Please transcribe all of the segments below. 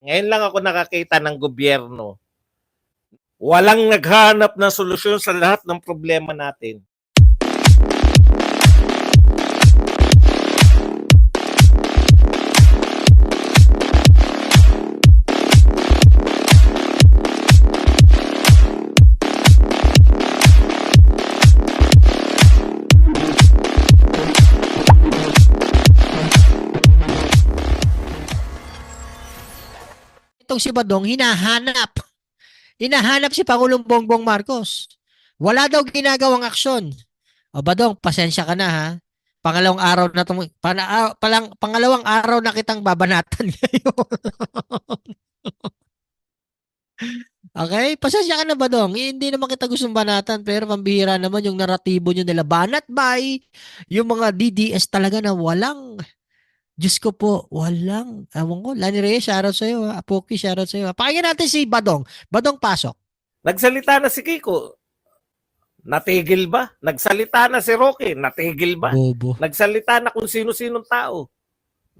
Ngayon lang ako nakakita ng gobyerno. Walang naghanap ng solusyon sa lahat ng problema natin. Itong si Badong, hinahanap. Hinahanap si Pangulong Bongbong Marcos. Wala daw ginagawang aksyon. O Badong, pasensya ka na ha. Pangalawang araw na pangalawang araw na kitang babanatan ngayon. Okay? Pasensya ka na Badong. Hindi naman kita gustong banatan pero pambihira naman yung naratibo nyo nila. Banat by yung mga DDS talaga na walang Diyos ko po, walang, ewan ko, Lani Reyes, shoutout sa'yo ha. Apoki, shoutout sa'yo ha. Pakinggan natin si Badong. Badong, pasok. Nagsalita na si Kiko. Natigil ba? Nagsalita na si Roque. Natigil ba? Bobo. Nagsalita na kung sino-sinong tao.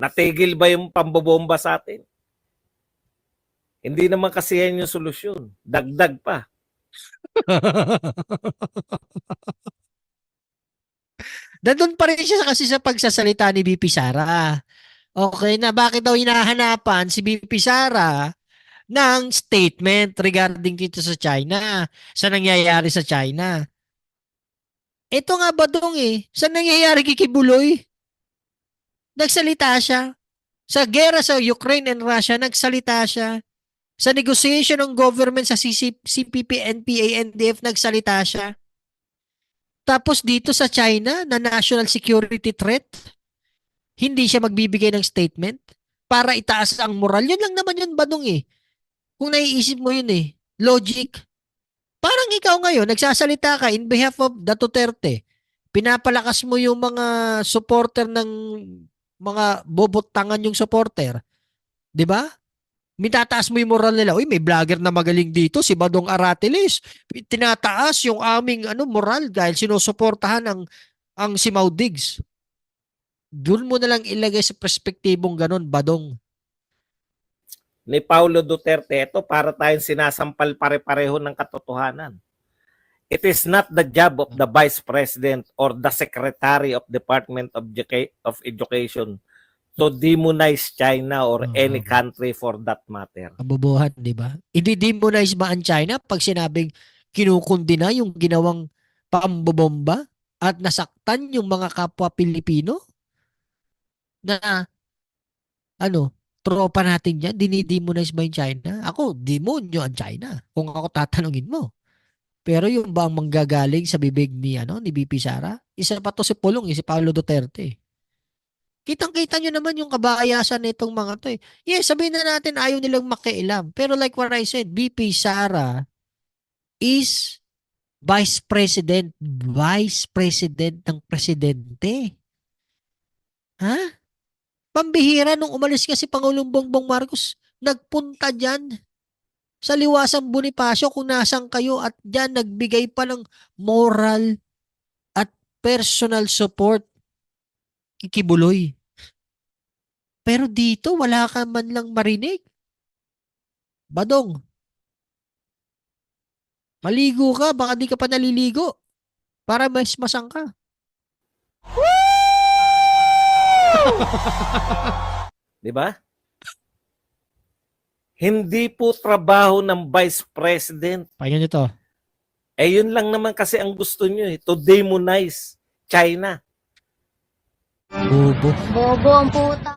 Natigil ba yung pambobomba sa atin? Hindi naman kasi yan yung solusyon. Dagdag pa. Nandun pa rin siya kasi sa pagsasalita ni BP Sara. Okay na, bakit daw hinahanapan si BP Sara ng statement regarding dito sa China, sa nangyayari sa China. Ito nga Badong sa nangyayari kay Kibuloy, nagsalita siya. Sa gera sa Ukraine and Russia, nagsalita siya. Sa negotiation ng government sa CPP, NPA, NDF, nagsalita siya. Tapos dito sa China, na national security threat, hindi siya magbibigay ng statement para itaas ang moral. Yun lang naman yun, Badong Kung naiisip mo yun logic. Parang ikaw ngayon, nagsasalita ka in behalf of the Duterte. Pinapalakas mo yung mga supporter ng mga bobotangan yung supporter. 'Di ba? Mitataas mo yung moral nila. Uy, may vlogger na magaling dito, si Badong Aratiles. Tinataas yung aming moral dahil sinusuportahan ang si Mau Diggs. Doon mo na lang ilagay sa perspektibong ganun, Badong. Ni Paulo Duterte, ito para tayong sinasampal pare-pareho ng katotohanan. It is not the job of the Vice President or the Secretary of Department of Education to demonize China or any country for that matter. Kabobohan, di ba? I-demonize ba ang China pag sinabing kinukundina yung ginawang pambobomba at nasaktan yung mga kapwa Pilipino? Na tropa natin yan, dinidemonize ba yung China? Ako, demonyo ang China. Kung ako tatanungin mo. Pero yung ba ang manggagaling sa bibig ni BP Sara? Isa pa to si Pulong, si Paulo Duterte. Kitang-kita nyo naman yung kabayasan nitong mga to Yes, sabihin na natin ayaw nilang makialam. Pero like what I said, BP Sara is Vice President ng Presidente. Ha? Pambihira nung umalis kasi Pangulong Bongbong Marcos, nagpunta dyan sa Liwasang Bonifacio kung nasan kayo at dyan nagbigay pa ng moral at personal support kay Kibuloy. Pero dito wala ka man lang marinig. Badong, maligo ka, baka di ka pa naliligo para mas masang ka. Di ba? Hindi po trabaho ng Vice President. Paano nito? Yun lang naman kasi ang gusto nyo to demonize China. Bobo. Bobo ang puta.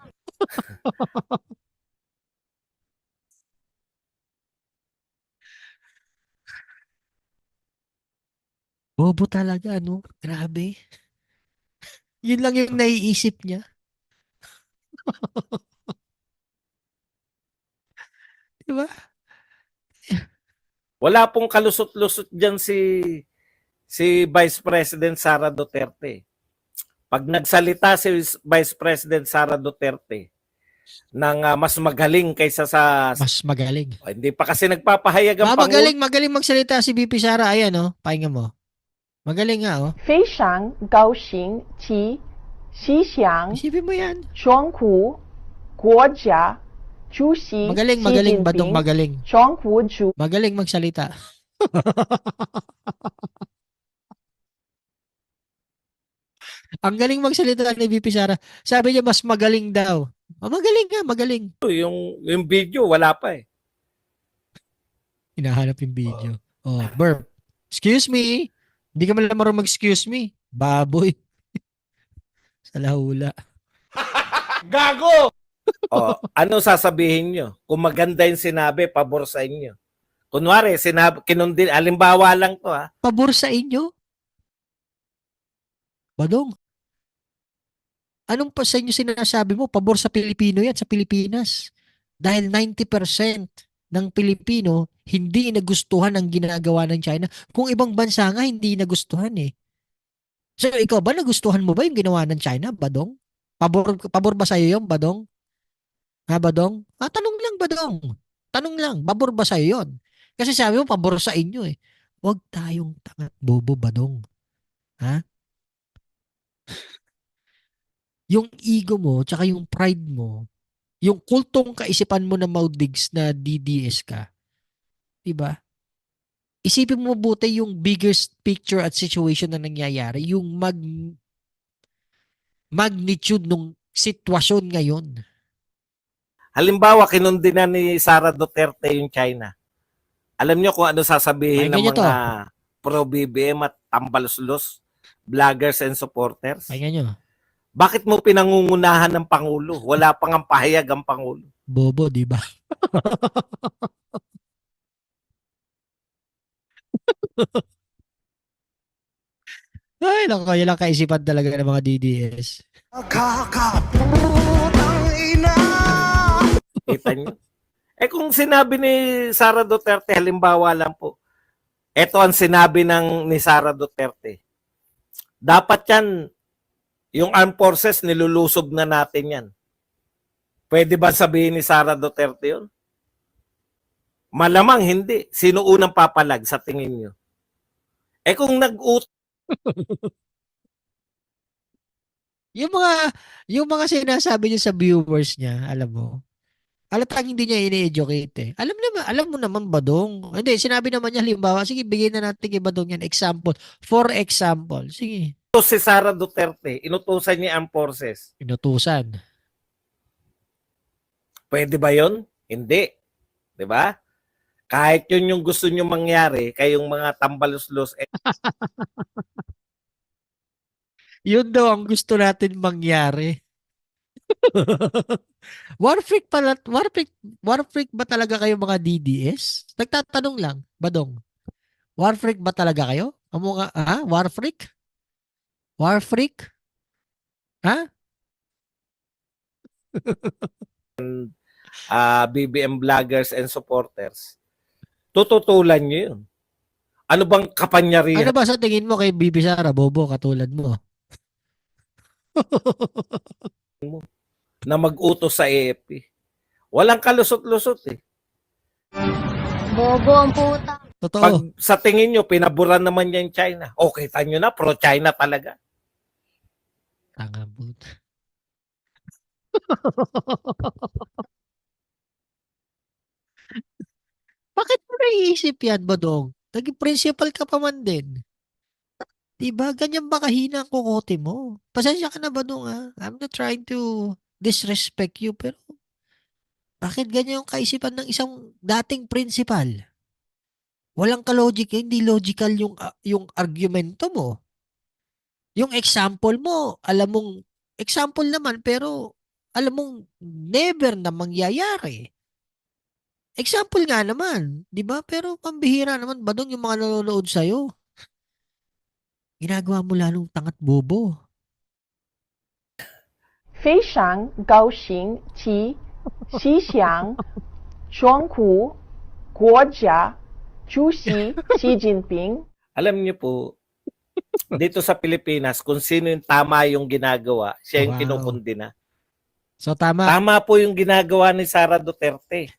Bobo talaga, Grabe. Yun lang yung naiisip niya. Diba? Wala pong kalusot-lusot dyan si Vice President Sara Duterte. Pag nagsalita si Vice President Sara Duterte ng mas magaling kaysa sa... Mas magaling. Hindi pa kasi nagpapahayag ang Pangulo. Magaling magsalita si BP Sara. Ayan, pahinga mo. Magaling nga, 非常高兴及吉祥 Isipin mo yan. 中国国家主席 Magaling, 习 magaling, 近 Badong, 平 magaling. 中国主 Magaling magsalita. Ang galing magsalita ni VP Sara. Sabi niya mas magaling daw. Oh, magaling nga, magaling. Yung video, wala pa eh. Hinahanap yung video. Oh, burp. Excuse me. Hindi ka man lang marunong mag-excuse me. Baboy. Sa lahula. Gago! Ano sasabihin nyo? Kung maganda yung sinabi, pabor sa inyo. Kunwari, kinundin, alimbawa lang to ha. Pabor sa inyo? Badong, anong pa sa inyo sinasabi mo? Pabor sa Pilipino yan, sa Pilipinas. Dahil 90% ng Pilipino hindi nagustuhan ang ginagawa ng China. Kung ibang bansa nga, hindi nagustuhan eh. So, ikaw ba, nagustuhan mo ba yung ginawa ng China, Badong? Pabor ba sa'yo yung Badong? Ha, Badong? Tanong lang, Badong. Tanong lang, pabor ba sa'yo yun? Kasi sabi mo, pabor sa inyo eh. Huwag tayong tanga, bobo, Badong. Ha? Yung ego mo, tsaka yung pride mo, yung kultong kaisipan mo na Maudigs na DDS ka, diba? Isipin mo mabuti yung biggest picture at situation na nangyayari, yung magnitude ng sitwasyon ngayon. Halimbawa, kinundin na ni Sara Duterte yung China. Alam nyo kung ano sasabihin Pakinggan ng nyo to. mga pro-BBM at tambaluslos, vloggers and supporters? Pakinggan nyo. Bakit mo pinangungunahan ng Pangulo? Wala pang ang pahayag ang Pangulo. Bobo, di ba? Ay, naku, yun lang kaisipan talaga ng mga DDS. Kita nyo? Kung sinabi ni Sara Duterte, halimbawa lang po, eto ang sinabi ni Sara Duterte. Dapat yan, yung armed forces, nilulusob na natin yan. Pwede ba sabihin ni Sara Duterte yun? Malamang hindi. Sino unang papalag sa tingin nyo? Kung yung mga sinasabi niya sa viewers niya, alam mo, halatang hindi niya ini-educate eh. Alam mo naman, Badong. Hindi, sinabi naman niya, halimbawa, sige, bigyan na natin kay Badong yan. Example. For example. Sige. si Sara Duterte, inutusan niya ang forces. Inutusan. Pwede ba yon? Hindi. 'Di ba? Kahit yun yung gusto nyo mangyari, kayong mga tambaluslos, Yun daw ang gusto natin mangyari. War freak ba talaga kayo mga DDS? Nagtatanong lang, Badong. War freak ba talaga kayo? War freak? War freak? Ha? BBM vloggers and supporters, tututulan nyo yun. Ano bang kapangyarihan Ano ba sa tingin mo kay Bibi Sara, bobo, katulad mo? na mag-utos sa AFP? Walang kalusot-lusot eh. Bobo ang puta. Totoo. Pag sa tingin nyo, pinaburan naman niya yung China. Okay, tanyo na, pro-China talaga. Tanga puta. Bakit mo naiisip yan, Badong? Naging principal ka pa man din. Diba? Ganyan ba kahina ang kukote mo? Pasensya ka na, Badong, ha? I'm not trying to disrespect you, pero bakit ganyan yung kaisipan ng isang dating principal? Walang ka-logic, hindi logical yung argumento mo. Yung example mo, alam mong, example naman, pero alam mong never na mangyayari. Example nga naman, di ba? Pero pambihira naman, Badong, yung mga nanonood sa'yo. Ginagawa mo lalong tangat bobo. 非常高兴及西向中国国家主席习近平 Alam niyo po, dito sa Pilipinas, kung sino yung tama yung ginagawa, siya yung Wow. kinukundina. So tama. Tama po yung ginagawa ni Sara Duterte.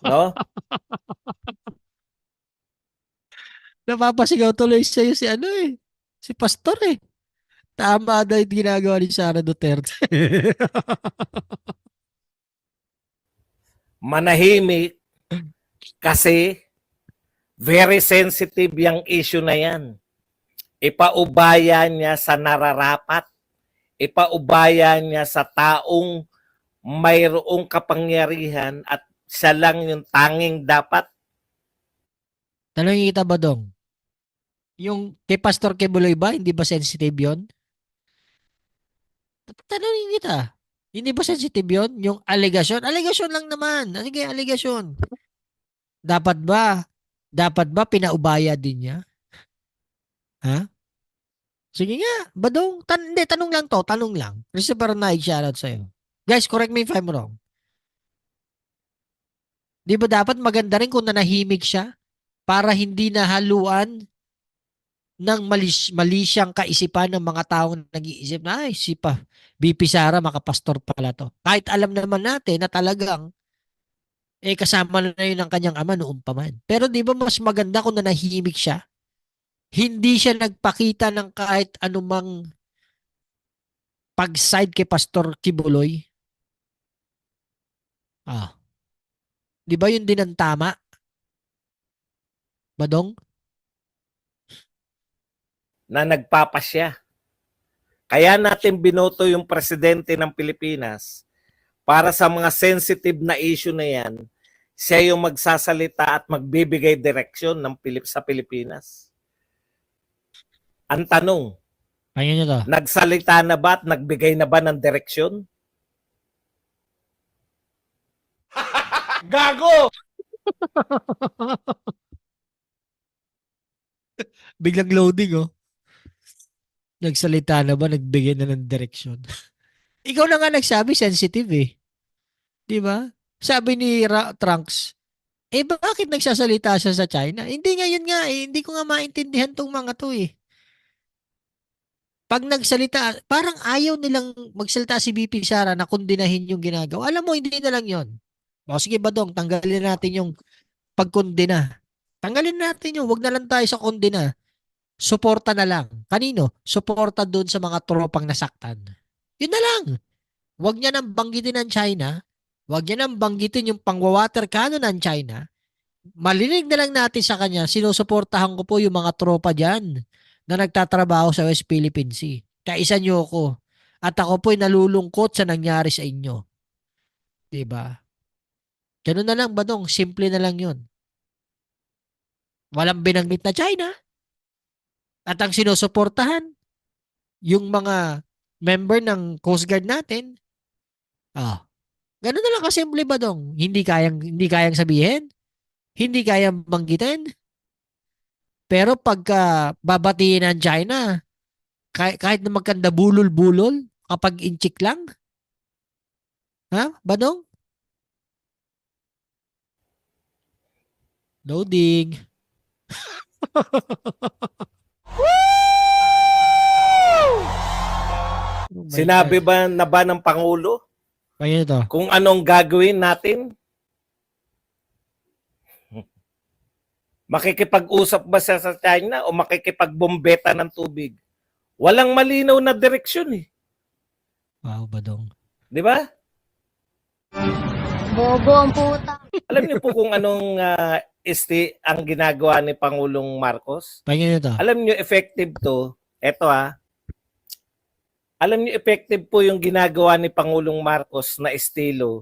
No? Napapasigaw tuloy sa'yo si ano eh. Si Pastor eh. Tama daw yung ginagawa ni Sara Duterte. Manahimik kasi very sensitive yung issue na yan. Ipaubaya niya sa nararapat. Ipaubaya niya sa taong mayroong kapangyarihan at siya lang yung tanging dapat. Tanongin kita ba dong? Yung kay Pastor Kibuloy ba, hindi ba sensitive yon? Tanongin kita. Hindi ba sensitive yon? Yung allegation? Allegation lang naman. Ano kaya allegation? Dapat ba? Dapat ba pinaubaya din niya? Ha? Sige nga, Badong. Hindi, tanong lang to. Tanong lang. Christopher Naig, shoutout sa'yo. Guys, correct me if I'm wrong. Di ba dapat maganda rin kung nanahimik siya para hindi nahaluan ng mali siyang kaisipan ng mga taong nag-iisip na, ay, si BP Sara, makapastor pala to. Kahit alam naman natin na talagang kasama na yun ang kanyang ama noon pa man. Pero di ba mas maganda kung nanahimik siya? Hindi siya nagpakita ng kahit anumang pag-side kay Pastor Kibuloy. Ah. Di ba yun din ang tama? Badong? Na nagpapasya. Kaya natin binoto yung presidente ng Pilipinas para sa mga sensitive na issue na yan, siya yung magsasalita at magbibigay direksyon ng sa Pilipinas. Ang tanong, Kaya nyo to. nagsalita na ba at nagbigay na ba ng direksyon? Gago! Biglang loading, oh. Nagsalita na ba? Nagbigay na ng direksyon. Ikaw na nga nagsabi, sensitive eh. Di ba? Sabi ni Trunks, bakit nagsasalita siya sa China? Hindi nga yun nga eh. Hindi ko nga maintindihan tong mga to eh. Pag nagsalita, parang ayaw nilang magsalita si BP Sara na kundinahin yung ginagawa. Alam mo, hindi na lang yun. O sige Badong, tanggalin natin yung pagkundina. Tanggalin natin yun. Huwag na lang tayo sa kundina. Suporta na lang. Kanino? Suporta doon sa mga tropang nasaktan. Yun na lang. Huwag niya nang banggitin ang China. Huwag niya nang banggitin yung pangwawater cannon ng China. Malinig na lang natin sa kanya, sinusuportahan ko po yung mga tropa dyan na nagtatrabaho sa West Philippine Sea. Kaisa niyo ako. At ako po'y nalulungkot sa nangyari sa inyo. Diba? Ganun na lang, Badong. Simple na lang yun. Walang binanggit na China. At ang sinusuportahan, yung mga member ng Coast Guard natin, ganun na lang kasimple, Badong. Hindi kayang sabihin, hindi kayang banggitin. Pero pagka babatiin ng China, kahit na magkanda bulol-bulol, kapag inchik lang, ha, Badong? Loading. Oh my Sinabi God. ba na ba ng Pangulo Kaya ito. kung anong gagawin natin? Makikipag-usap ba siya sa China o makikipagbombeta ng tubig? Walang malinaw na direksyon eh. Wow, Badong. Di ba? Bobo ang puta. Alam niyo po kung anong ang ginagawa ni Pangulong Marcos? Kaya ito. Alam niyo effective to. Eto Alam niyo effective po yung ginagawa ni Pangulong Marcos na estilo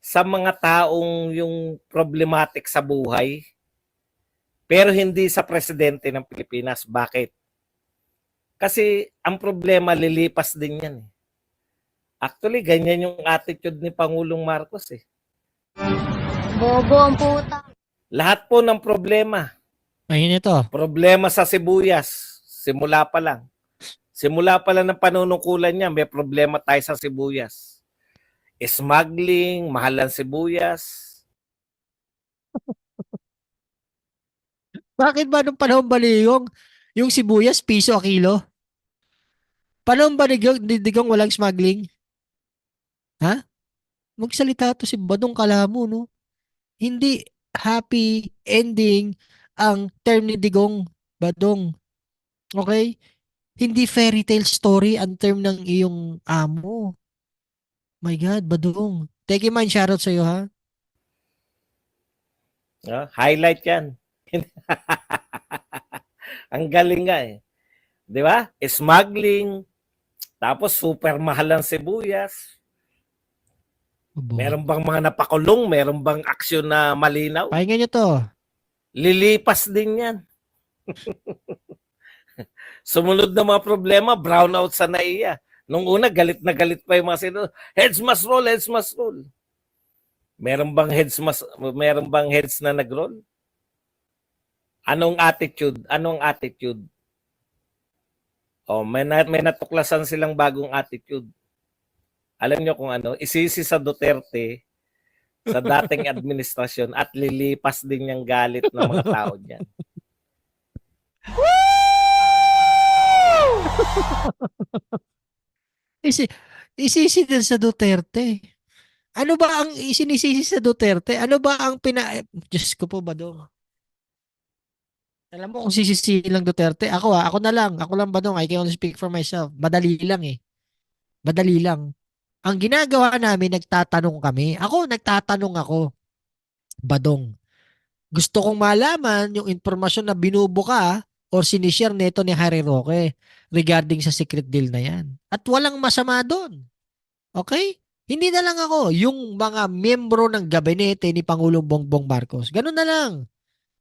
sa mga taong yung problematic sa buhay. Pero hindi sa presidente ng Pilipinas. Bakit? Kasi ang problema, lilipas din yan. Actually, ganyan yung attitude ni Pangulong Marcos eh. Bobo ang puta. Lahat po ng problema. Kaya ito. Problema sa sibuyas. Simula pa lang. Simula pa lang ng panunukulan niya, may problema tayo sa sibuyas. Smuggling, mahal ang sibuyas. Bakit ba nung panahon ba yung sibuyas, piso a kilo? Panahon ba digong walang smuggling? Ha? Magsalita to si Badong Kalamo, no? Hindi happy ending ang term ni Digong Badong. Okay? Hindi fairy tale story ang term ng iyong amo. My God, Badong. Take in mind, shoutout sa'yo ha. Highlight yan. Ang galing nga eh. Di ba? Smuggling, tapos super mahal ang sibuyas. Meron bang mga napakulong? Meron bang aksyon na malinaw? Pakinggan nyo to. Lilipas din yan. Sumunod na mga problema, brownout sa NAIA. Nung una, galit na galit pa yung mga sino. Heads must roll, heads must roll. Meron bang heads na nag-roll? Anong attitude? Anong attitude? Oh, may natuklasan silang bagong attitude. Alam niyo kung ano? Isisi sa Duterte sa dating administrasyon at lilipas din yung galit ng mga tao diyan. Isisi din sa Duterte. Ano ba ang isinisisi sa Duterte? Ano ba ang Diyos ko po, Badong. Alam mo kung sisisihin lang Duterte, ako na lang. Ako lang, Badong. I can only speak for myself. Madali lang eh. Madali lang. Ang ginagawa namin, nagtatanong kami. Nagtatanong ako. Badong. Gusto kong malaman yung informasyon na binubuka or sinishare nito ni Harry Roque regarding sa secret deal na yan. At walang masama doon. Okay? Hindi na lang ako, yung mga miyembro ng gabinete ni Pangulong Bongbong Marcos. Ganun na lang.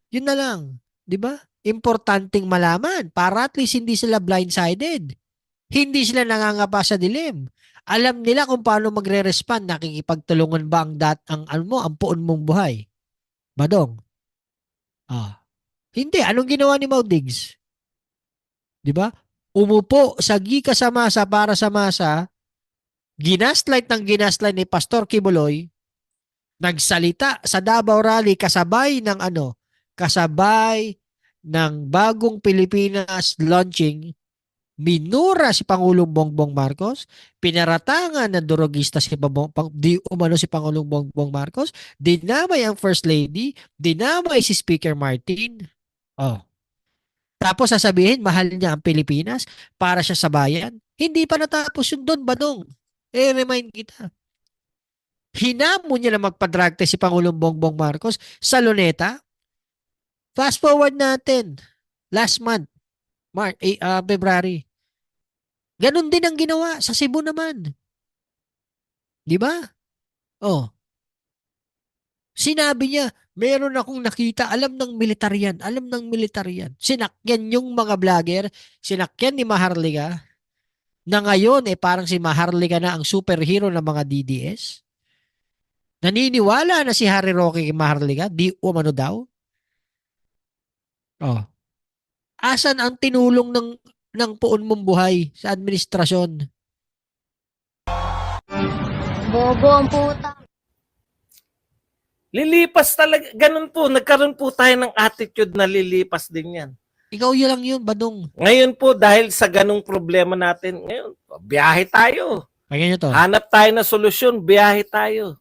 Yun na lang. Di ba? Importanteng malaman para at least hindi sila blindsided. Hindi sila nangangapa sa dilim. Alam nila kung paano magre-respond. Nakikipagtulungan ba ang puon mong buhay? Badong. Hindi. Anong ginawa ni Maudings? Di ba? Umupo sa gikas sa masa para sa masa, ginaslight ni Pastor Kibuloy, nagsalita sa Davao Rally kasabay ng bagong Pilipinas launching, minura si Pangulong Bongbong Marcos, pinaratangan ng durogista si Pangulong Bongbong Marcos, dinamay ang First Lady, dinamay si Speaker Martin. Tapos sasabihin, mahal niya ang Pilipinas para siya sa bayan. Hindi pa natapos yun doon, Badong. Remind kita. Hinamon niya na magpa-drug test si Pangulong Bongbong Marcos sa Luneta. Fast forward natin. Last month, February. Ganon din ang ginawa sa Cebu naman. Di ba? Sinabi niya, meron akong nakita, alam ng militar yan. Sinakyan yung mga vlogger, sinakyan ni Maharlika, na ngayon parang si Maharlika na ang superhero ng mga DDS. Naniniwala na si Harry Roque kay Maharlika, di umano daw. Asan ang tinulong ng puon mong buhay sa administrasyon? Bobo ang puta. Lilipas talaga. Ganun po. Nagkaroon po tayo ng attitude na lilipas din yan. Ikaw yun lang yun, Badong. Ngayon po, dahil sa ganung problema natin, ngayon, biyahe tayo. Pakinggan nyo to. Hanap tayo na solusyon, biyahe tayo.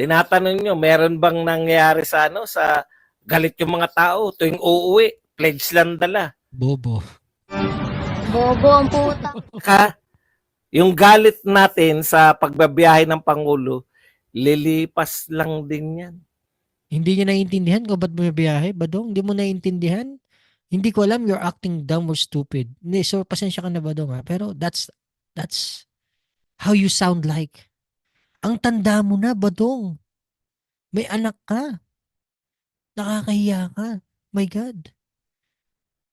Tinatanong nyo, meron bang nangyayari sa galit yung mga tao tuwing uuwi, pledge lang dala. Bobo. Bobo ang puta. Yung galit natin sa pagbabiyahe ng Pangulo, lilipas lang din yan. Hindi niya naiintindihan kung ba't bumibiyahe, Badong? Hindi mo naiintindihan? Hindi ko alam, you're acting dumb or stupid. Hindi, so pasensya ka na, Badong ha? Pero that's how you sound like. Ang tanda mo na, Badong. May anak ka. Nakakahiya ka. My God.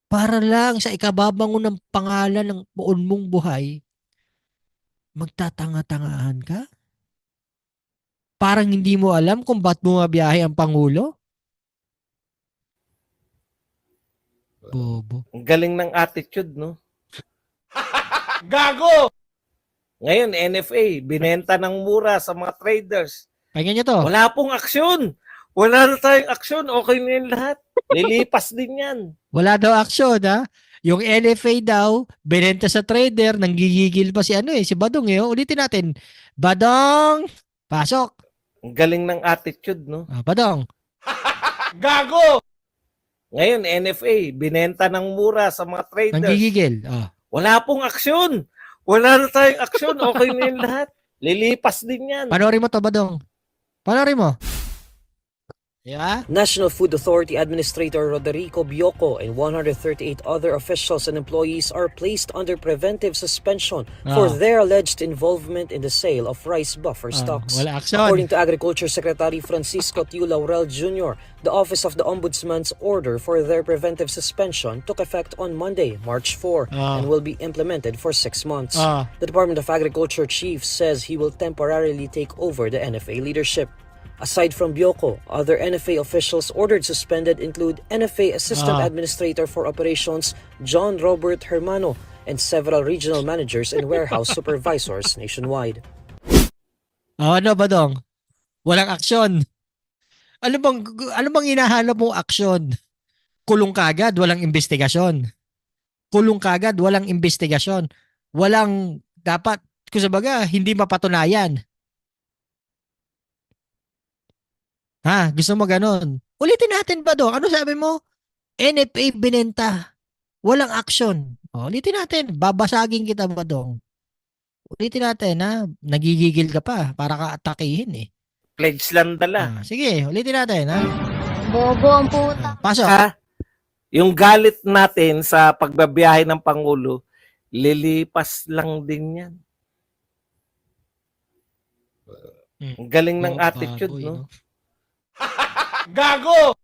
Para lang sa ikababango ng pangalan ng buon mong buhay, magtatanga-tangahan ka? Parang hindi mo alam kung ba't bumabiyahe ang Pangulo? Bobo. Ang galing ng attitude, no? Gago! Ngayon, NFA, binenta ng mura sa mga traders. Pakinggan nyo to. Wala pong aksyon. Wala na tayong aksyon. Okay na yung lahat. Lilipas din yan. Wala daw aksyon, ha? Yung NFA daw, binenta sa trader, nanggigigil pa si Badong Ulitin natin. Badong! Pasok! Ang galing ng attitude, no? Badong! Gago! Ngayon, NFA, binenta ng mura sa mga traders. Nanggigigil. Oh. Wala pong aksyon. Wala na tayong aksyon. Okay na yung lahat. Lilipas din yan. Panoorin mo to, Badong. Panoorin mo. Diba? National Food Authority Administrator Roderico Bioco and 138 other officials and employees are placed under preventive suspension for their alleged involvement in the sale of rice buffer stocks. Wala aksyon. According to Agriculture Secretary Francisco Tiu Laurel Jr., the Office of the Ombudsman's order for their preventive suspension took effect on Monday, March 4, and will be implemented for 6 months. The Department of Agriculture chief says he will temporarily take over the NFA leadership. Aside from Bioco, other NFA officials ordered suspended include NFA Assistant Administrator for Operations John Robert Hermano and several regional managers and warehouse supervisors nationwide. Ano, Badong? Walang aksyon. Ano bang hinahanap mong aksyon? Kulong kagad, walang investigasyon. Kulong kagad, walang investigasyon. Walang dapat, kusabaga, hindi mapatunayan. Ha? Gusto mo ganun? Ulitin natin ba do? Ano sabi mo? NFA binenta. Walang action. Ulitin natin. Babasagin kita ba dong? Ulitin natin ha. Nagigigil ka pa para ka atakihin eh. Pledge lang dala. Sige, ulitin natin ha. Bobo ang puta. Pasok. Ha? Yung galit natin sa pagbabiyahe ng Pangulo, lilipas lang din yan. Ang galing ng attitude, no? Gago!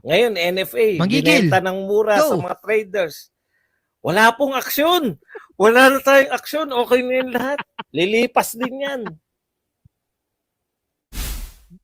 Ngayon, NFA, Manggigil. binenta ng mura Go. sa mga traders. Wala pong aksyon. Wala na tayong aksyon. Okay na yung lahat. Lilipas din yan.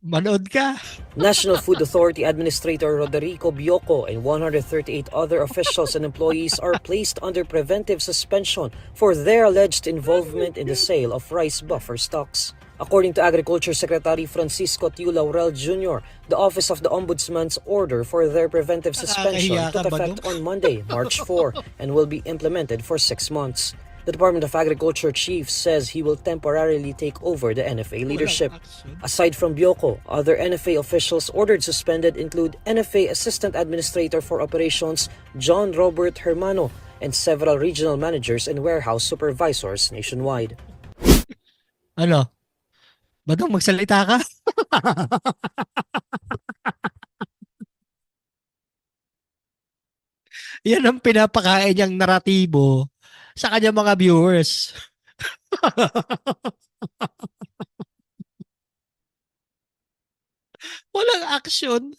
Manood ka. National Food Authority Administrator Roderico Bioco and 138 other officials and employees are placed under preventive suspension for their alleged involvement in the sale of rice buffer stocks. According to Agriculture Secretary Francisco Tiu Laurel Jr., the Office of the Ombudsman's order for their preventive suspension Nakakahiya ka took ba effect dun? on Monday, March 4, and will be implemented for 6 months. The Department of Agriculture chief says he will temporarily take over the NFA leadership. Aside from Bioco, other NFA officials ordered suspended include NFA Assistant Administrator for Operations John Robert Hermano and several regional managers and warehouse supervisors nationwide. Ano? Badong, magsalita ka? Yan ang pinapakain niyang naratibo sa kanyang mga viewers. Walang action.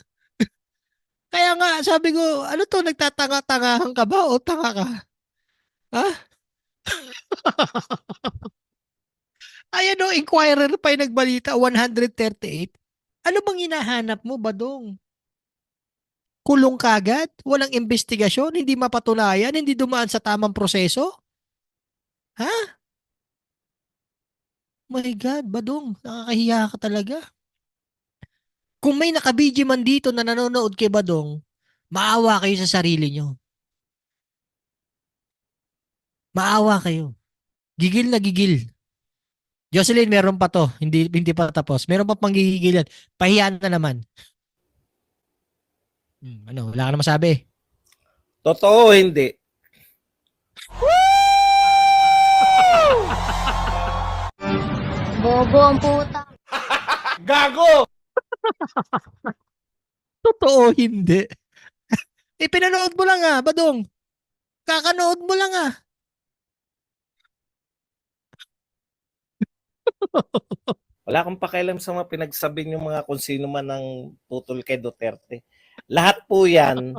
Kaya nga, sabi ko, ano to, nagtatanga-tangahan ka ba o tanga ka? Ha? Ayan o, Inquirer pa yung nagbalita, 138. Ano bang hinahanap mo, Badong? Kulong kagad? Walang investigasyon? Hindi mapatunayan? Hindi dumaan sa tamang proseso? Ha? My God, Badong, nakakahiya ka talaga. Kung may nakabidyo man dito na nanonood kay Badong, maawa kayo sa sarili nyo. Maawa kayo. Gigil na gigil. Jocelyn, meron pa to. Hindi pa tapos. Meron pa pang gigigilan. Pahiyaan na naman. Ano, wala ka na masabi. Totoo, hindi. Bobo ang puta. Gago! Totoo, hindi. Pinanood mo lang Badong. Kakanood mo lang Wala akong pakialam sa mga pinagsabi ng mga kung sino man ang tutol kay Duterte. Lahat po yan,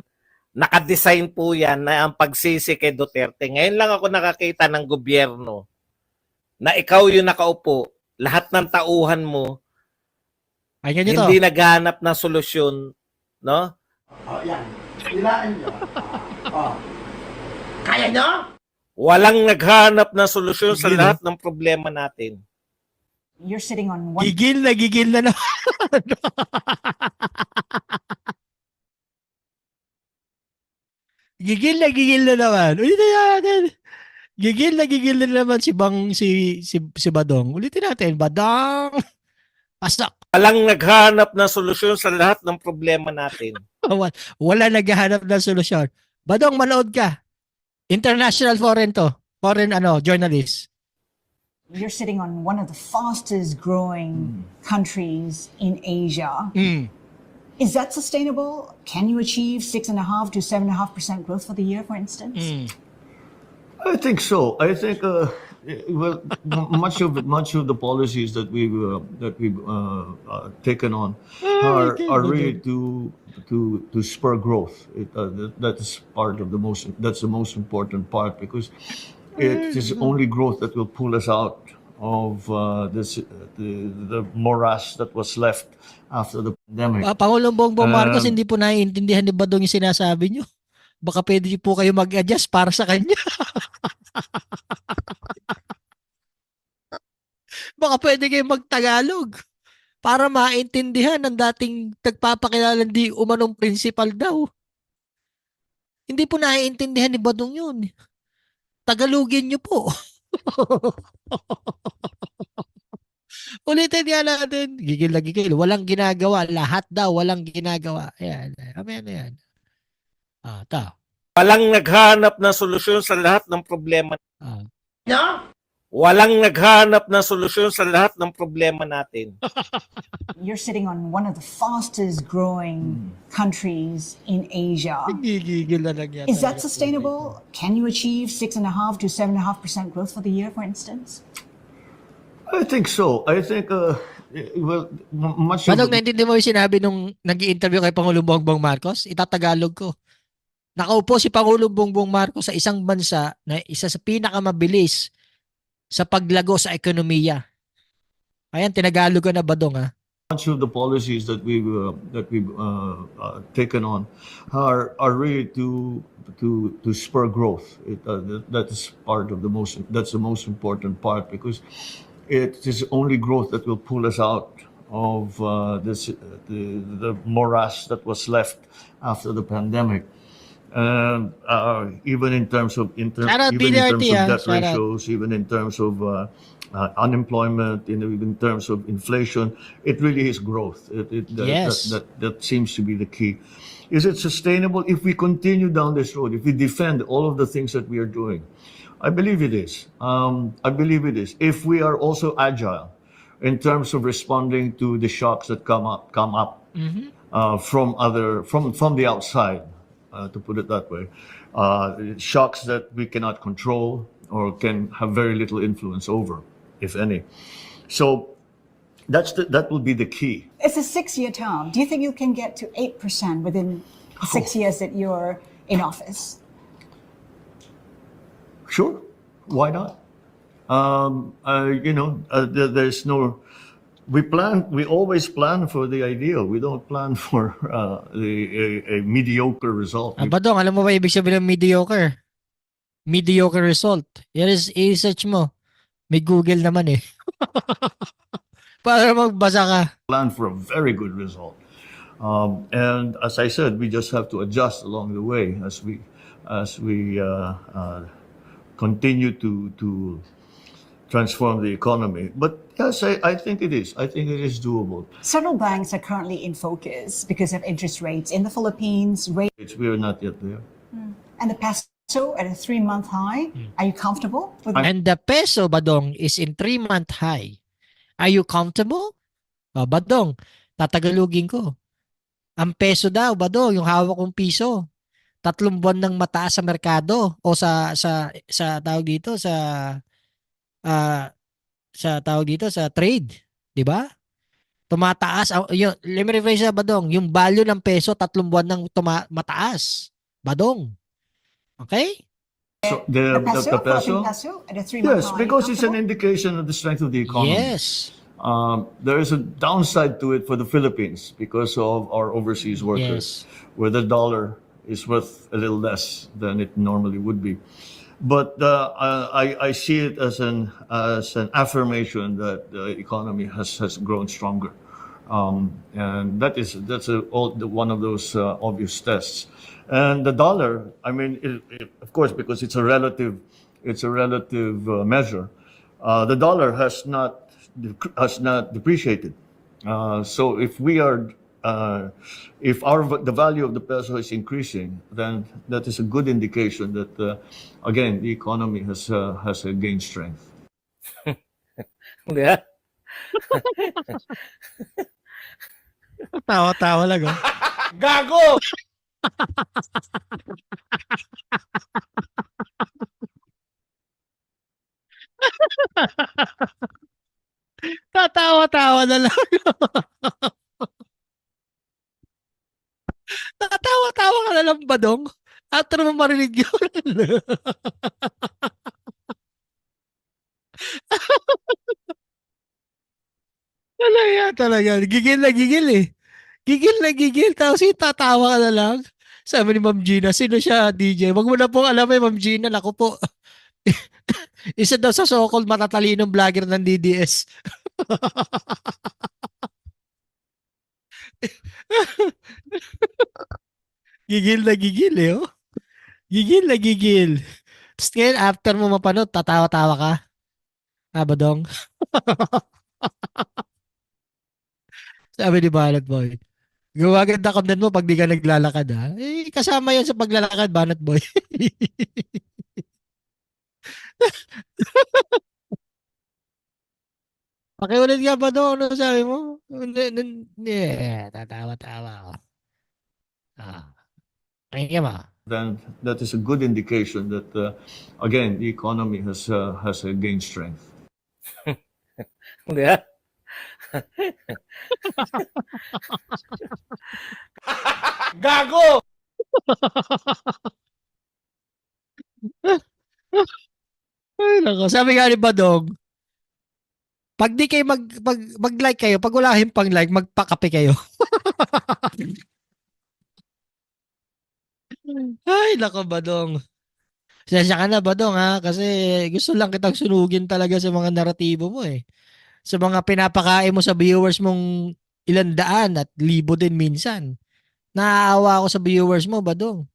nakadesign po yan na ang pagsisi kay Duterte. Ngayon lang ako nakakita ng gobyerno na ikaw yung nakaupo, lahat ng tauhan mo, Pakinggan nyo to. hindi naghahanap ng solusyon, no? Yan. Hilaan nyo. Kaya nyo? Walang naghahanap ng solusyon sa Gigil, lahat ng problema natin. You're sitting on one. Gigil na naman. Gigil na naman. Ulitin natin. Gigil na naman si Badong. Ulitin natin. Badong. Pasok. Walang naghahanap ng solusyon sa lahat ng problema natin. Wala naghahanap ng solusyon. Badong, manood ka. International foreign to. Foreign journalist. You're sitting on one of the fastest growing countries in Asia. Is that sustainable? Can you achieve 6.5% to 7.5% growth for the year, for instance? I think so. I think well, much of the policies that we've taken on are really to spur growth. That is part of that's the most important part, because it is only growth that will pull us out of the morass that was left after the pandemic. Pangulong Bongbong Marcos, hindi po naiintindihan ni Badong yung sinasabi nyo. Baka pwede po kayo mag-adjust para sa kanya. Baka pwede kayo mag-Tagalog para maintindihan ng dating nagpapakilalang di umanong principal daw. Hindi po naiintindihan ni Badong yun. Tagalogin nyo po. Ulitin nga natin. Gigil na gigil. Walang ginagawa. Lahat daw walang ginagawa. Ayan. Amen na yan. Ta. Walang naghahanap ng solusyon sa lahat ng problema. Walang naghahanap ng solusyon sa lahat ng problema natin. You're sitting on one of the fastest growing countries in Asia. Gigil na lang yan. Is that sustainable? Can you achieve 6.5% to 7.5% growth for the year, for instance? I think so. I think well, much of Badong, naintindihan mo yung sinabi nung nag-i-interview kay Pangulong Bongbong Marcos? Itatagalog ko. Nakaupo si Pangulong Bongbong Marcos sa isang bansa na isa sa pinakamabilis sa paglago sa ekonomiya. Ayan, tinagalog ko na, Badong, ha? much of the policies that we've taken on are really to spur growth. That is part of that's the most important part, because it is only growth that will pull us out of the morass that was left after the pandemic. And even in terms of debt ratios, even in terms of unemployment, even in terms of inflation, it really is growth. That seems to be the key. Is it sustainable if we continue down this road? If we defend all of the things that we are doing, I believe it is. I believe it is. If we are also agile in terms of responding to the shocks that come up from the outside. To put it that way, shocks that we cannot control or can have very little influence over, if any. So that will be the key. It's a 6-year term. Do you think you can get to 8% within the 6 years that you're in office? Sure, why not? There's no. We always plan for the ideal. We don't plan for a mediocre result. Badong, alam mo ba ibig sabihin ng mediocre? Mediocre result. I-research mo. May Google naman eh. Para magbasa ka. Plan for a very good result. And as I said, we just have to adjust along the way as we continue to transform the economy. But yes, I think it is. I think it is doable. Several banks are currently in focus because of interest rates in the Philippines. We are not yet there. And the peso at a 3-month high. Are you comfortable with that? And the peso, Badong, is in 3-month high. Are you comfortable? Badong, tatagalugin ko. Ang peso daw, Badong, yung hawak kong piso, 3 buwan nang mataas sa merkado o sa tawag dito sa trade, 'di ba? Tumataas yung, let me rephrase na, Badong, yung value ng peso 3 buwan nang mataas, Badong. Okay? So the peso? Philippine peso at a 3-month Yes, high. because it's an indication of the strength of the economy. Yes. There is a downside to it for the Philippines because of our overseas workers, where the dollar is worth a little less than it normally would be. But I see it as an affirmation that the economy has grown stronger, and that's one of those obvious tests. And the dollar, I mean, of course, because it's a relative measure. The dollar has not depreciated So if the value of the peso is increasing, then that is a good indication that again the economy has gained strength. Di ba? Tawa-tawa lang, oh. Gago! Tatawa-tawa na lang. Tatawa-tawa ka na lang, Badong. After mo marinig yun. Talaga, talaga. Gigil na gigil eh. Gigil na gigil. Tapos tatawa ka na lang. Sabi ni Ma'am Gina, sino siya, DJ? Wag mo na pong alam Ma'am Gina. Naku po. Isa daw sa so-called matatalinong vlogger ng DDS. Gigil na gigil eh, oh. Gigil na gigil. Tapos ngayon, after mo mapanood, tatawa-tawa ka. Ah, Badong? Sabi ni Banat Boy. Gumaganda content mo pag di ka naglalakad, ha? Eh, kasama yan sa paglalakad, Banat Boy. Pakiulit nga ba doon? Ano sabi mo? Tatawa-tawa ako. Pakinggan mo. Then that is a good indication that again the economy has gained strength. Di ba? Gago! Ay, nako. Sabi nga ni Badong, pag di kayo mag-like kayo, pag wala kayong pang-like, magpakape kayo. Ay, nako, Badong. Sensya ka na, Badong, ha? Kasi gusto lang kitang sunugin talaga sa mga naratibo mo, eh. Sa mga pinapakain mo sa viewers mong ilang daan at libo din minsan. Naaawa ako sa viewers mo, Badong.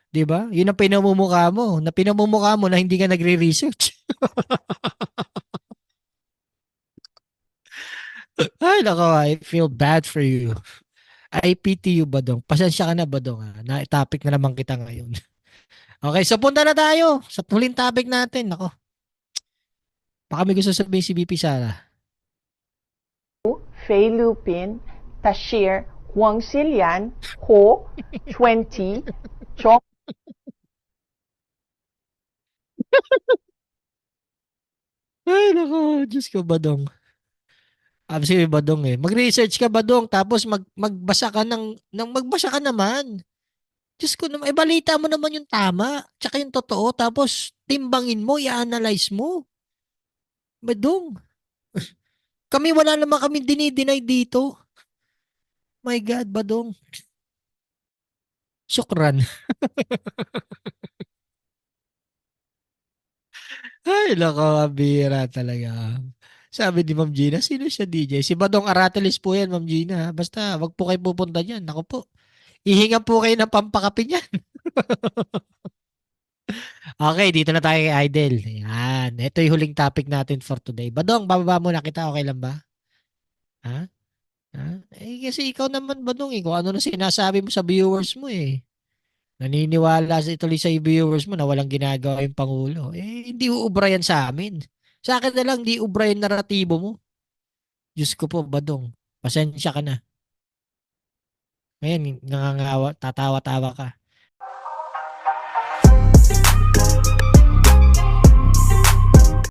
'Di ba? 'Yun ang pinamumukha mo. Na pinamumukha mo na hindi ka nagre-research. Ay, nako, I feel bad for you. I pity you, Badong. Pasensya ka na, Badong, ha? Na-topic na naman kita ngayon. Okay, so punta na tayo sa huling topic natin. Nako. Baka may gusto sabihin si BP Sara. Fei Lupin, Tashir, Huang Xilian, Ho, 20, Chong. Ay, nako. Diyos ko, Badong. Sabi Badong eh. Mag-research ka, Badong. Tapos magbasa ka magbasa ka naman. Diyos ko naman. Balita mo naman yung tama. Tsaka yung totoo. Tapos timbangin mo, i-analyze mo. Badong. Kami wala naman kami dinideny dito. My God, Badong. Syukran. Ay, nako, bira talaga. Sabi ni Ma'am Gina, sino siya, DJ? Si Badong Aratelis po yan, Ma'am Gina. Basta, wag po kayo pupunta dyan. Nako po. Ihinga po kayo ng pampakapi niyan. Okay, dito na tayo kay Idol. Ayan. Ito yung huling topic natin for today. Badong, bababa muna kita. Okay lang ba? Ha? Ha? Eh, kasi ikaw naman, Badong, eh. Kung ano na sinasabi mo sa viewers mo, eh. Naniniwala tuloy sa viewers mo na walang ginagawa yung Pangulo. Eh, hindi uubra yan sa amin. Sa akin na lang, hindi ubra yung naratibo mo. Diyos ko po, Badong. Pasensya ka na. Ngayon, nangangawa, tatawa-tawa ka.